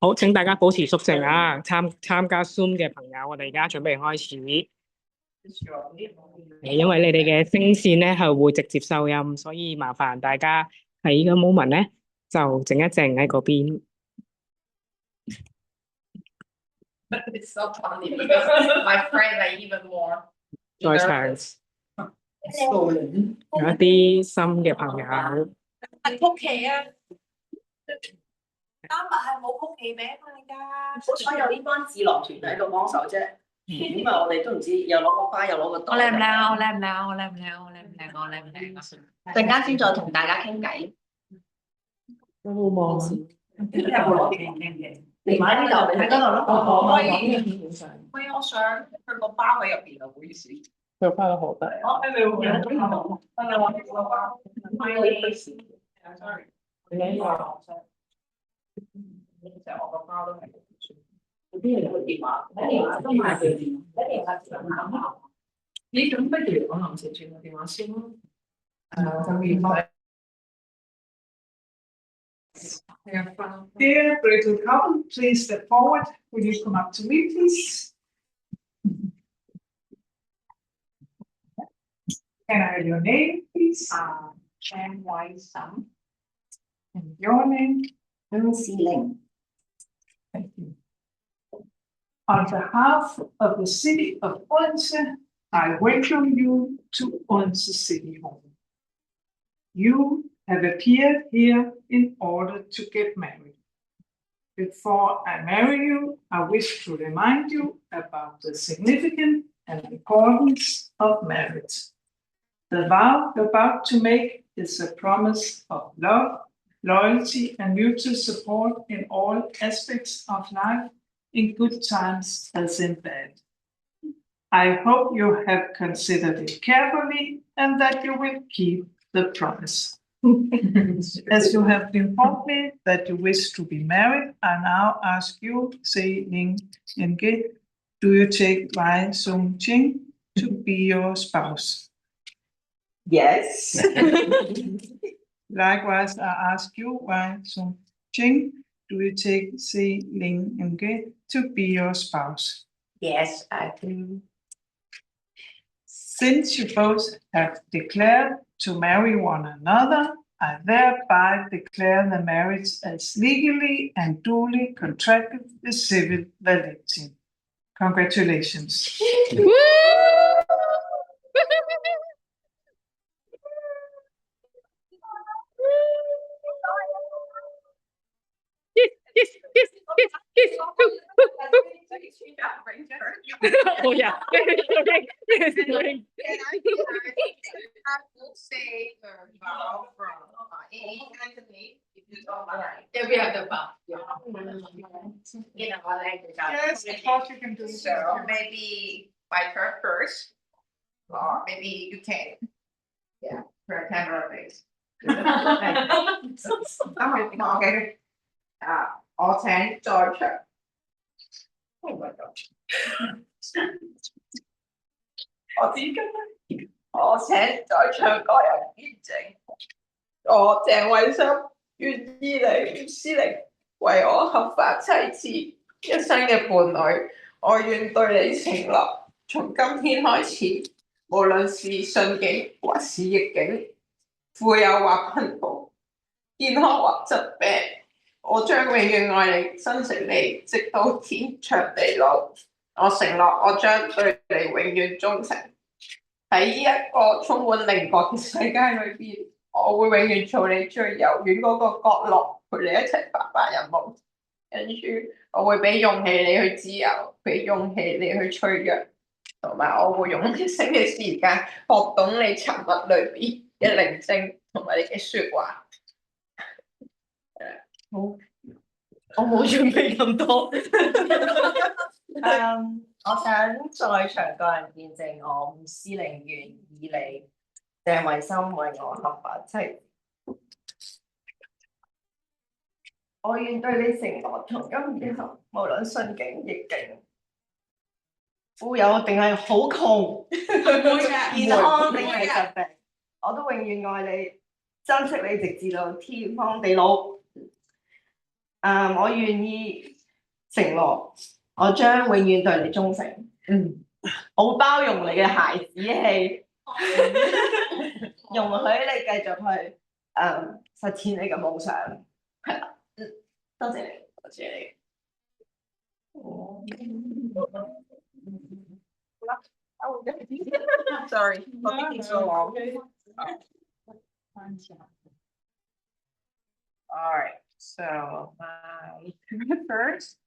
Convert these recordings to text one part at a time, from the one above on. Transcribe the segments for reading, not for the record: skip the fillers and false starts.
好，請大家保持肅靜啊！參加 Zoom 嘅朋友，我哋而家準備開始。因為你哋嘅聲線咧係會直接收音，所以麻煩大家喺呢個 moment 咧就靜一靜喺嗰邊。It's so funny because my friends are even more 在場 stolen. 有一啲新嘅朋友，係曲奇啊！丹麥係冇曲奇餅賣㗎，好彩有呢班智囊團喺度幫手啫。咁啊，我哋都唔知又攞個花又攞個袋。我靚唔靚啊？我靚唔靚啊？我靚唔靚啊？我靚唔靚啊？我靚唔靚啊？陣間先再同大家傾偈。有冇望？有冇攞電？你買呢度，你喺嗰度咯。喂，我想佢個包喺入邊啊，唔好意思。佢花得好大。哦，你會唔會？Sorry，你呢個其實我個包都係。邊有個電話？睇電話都買對電，睇電話就諗。咦，咁不如我臨時轉個電話先咯。Dear Gretel Common, please step forward. Will you come up to me, please? Can I have your name, please? Chan White Sum. And your name? Ling. Thank you. On behalf of the city of Odense, I welcome you to Odense City Hall. You have appeared here in order to get married. Before I marry you, I wish to remind you about the significance and importance of marriage. The vow you're about to make is a promise of love, loyalty, and mutual support in all aspects of life, in good times as in bad. I hope you have considered it carefully and that you will keep the promise. As you have informed me that you wish to be married, I now ask you, Sei Ling Nge, do you take Wai Sung Ching to be your spouse? Yes. Likewise, I ask you, Wai Sung Ching, do you take Sei Ling Nge to be your spouse? Yes, I do. Since you both have declared to marry one another, I thereby declare the marriage as legally and duly contracted with civil validity. Congratulations. Oh yeah. I will say the vow from Anthony. Yeah, we have the vow. You know, I like the vow. Yes, of course you can do So so. maybe my turn first, or maybe you can. Yeah, for a camera base. Okay. 我請在場。Oh my god！ 我請在場各人見證，我鄭偉森願意你吳思玲為我合法妻子一生嘅伴侶，我願對你承諾，從今天開始，無論是順境或是逆境，富有或貧窮，健康或疾病，我將永遠愛你、珍惜你，直到天長地老。我承諾，我將對你永遠忠誠。喺呢一個充滿稜角嘅世界裏邊，我會永遠做你最柔軟嗰個角落，陪你一齊發發任夢。跟住，我會俾勇氣你去自由，俾勇氣你去脆弱，同埋我會用一生嘅時間學懂你沉默裏邊嘅寧靜同埋你嘅説話。好，我冇準備咁多。我想在場個人見證我吳思玲願以你鄭偉森為我合法妻。我願對你承諾，從今以後，無論順境逆境，富有定係好窮，健康定係疾病，我都永遠愛你，珍惜你直至到天荒地老。我願意承諾，我將永遠對你忠誠。我會包容你嘅孩子氣，容許你繼續去實踐你嘅夢想。係啦，多謝你，多謝你。Sorry, for taking so long. All right, so my first.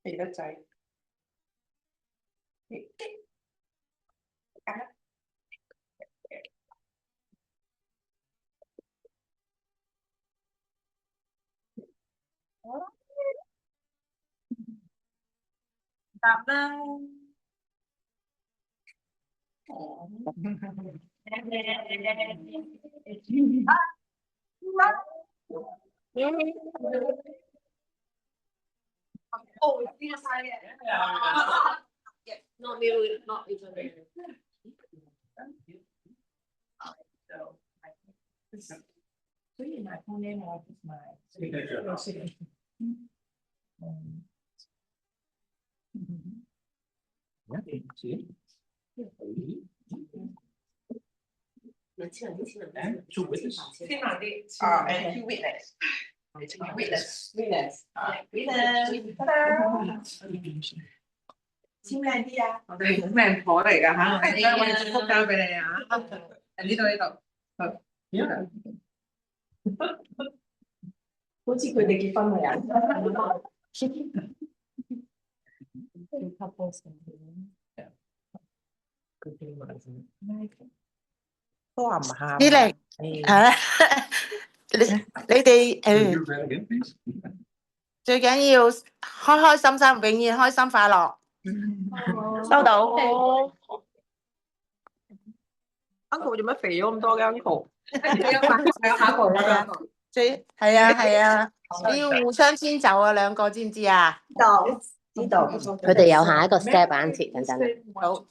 Thì đất cháy. Tạm đây. Oh, it's the side. Yeah, not really, not even. So, so my full name or just my. And two witnesses. And two witness. Witness. Witness. 簽靚啲啊！我哋好命婆嚟㗎嚇，我哋將我哋祝福交俾你啊！呢度，好似佢哋結婚嘅人。都話唔喊。呢嚟你哋 You read again, please. 最緊要開開心心，永遠開心快樂。收到。Uncle 做乜肥咗咁多嘅 Uncle？有下一個啦，最係啊係啊，你要互相遷就啊，兩個知唔知啊？知道。佢哋有下一個 step Auntie 等陣。好。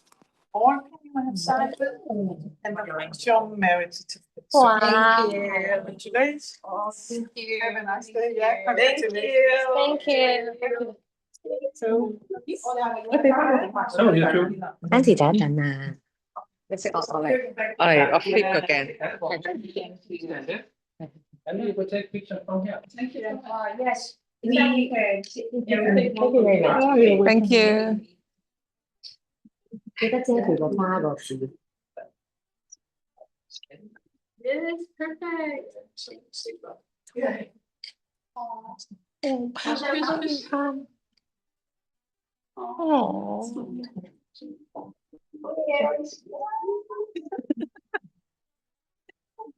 Or can you have signed and John married certificate? Wow. Thank you. Congratulations. Thank you. Have a nice day. Yeah. Thank you. Thank you. So. So you too. Auntie 等一陣啊。我flip 個鏡。And you could take picture from here. Thank you. Yes. Thank you. 記得遮住個花個字。Yes, perfect.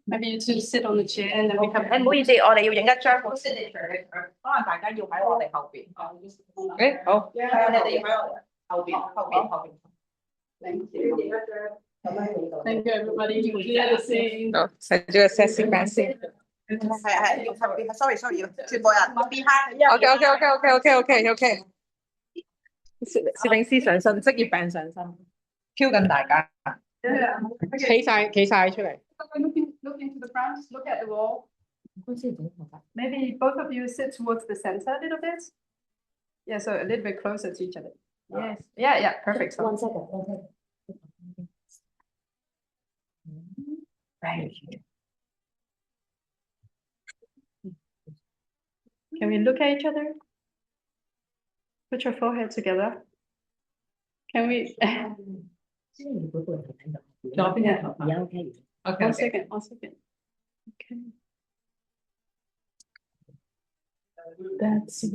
Maybe you two sit on the chair and then we come. 唔好意思，我哋要影一張 signature，可能大家要喺我哋後邊。誒好。係啊，你哋要喺我哋後邊。Thank you. Thank you, everybody. Clear the scene. 好，使咗個 sexy back 先。係要後邊 ，sorry，全部人 behind。OK。攝影師上身，職業病上身，挑緊大家。企晒出嚟。Look into the front. Look at the wall. Maybe both of you sit towards the center a little bit. Yeah, so a little bit closer to each other. Yes. Yeah. Perfect. So. One second. Thank you. Can we look at each other? Put your forehead together. Can we? One second. Okay. That's it.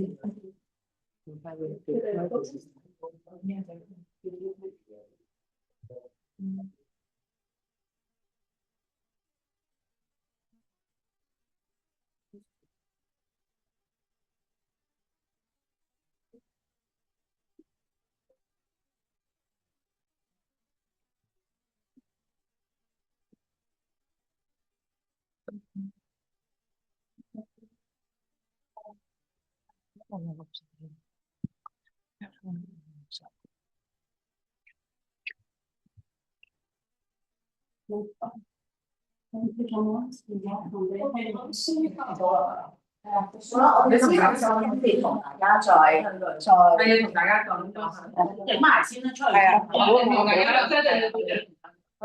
好啦，我哋之後就分別同大家再同大家講多謝。影埋先啦，出嚟。係啊，好，大家真係。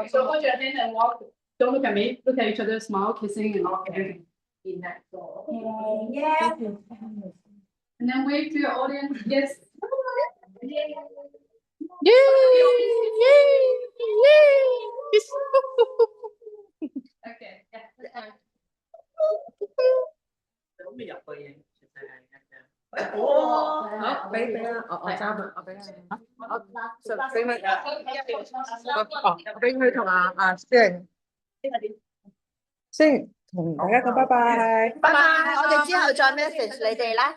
So hold your hand and walk. Don't look at me. Look at each other, smile, kissing, and everything. In that floor. Yeah. And then wave to your audience. Yes. Okay. Yeah. That's fine. 咁未入去嘅，其實係好，俾啦，我揸嘛，我俾啦。就俾佢，俾佢同阿先同大家講拜拜。拜拜，我哋之後再 message 你哋啦。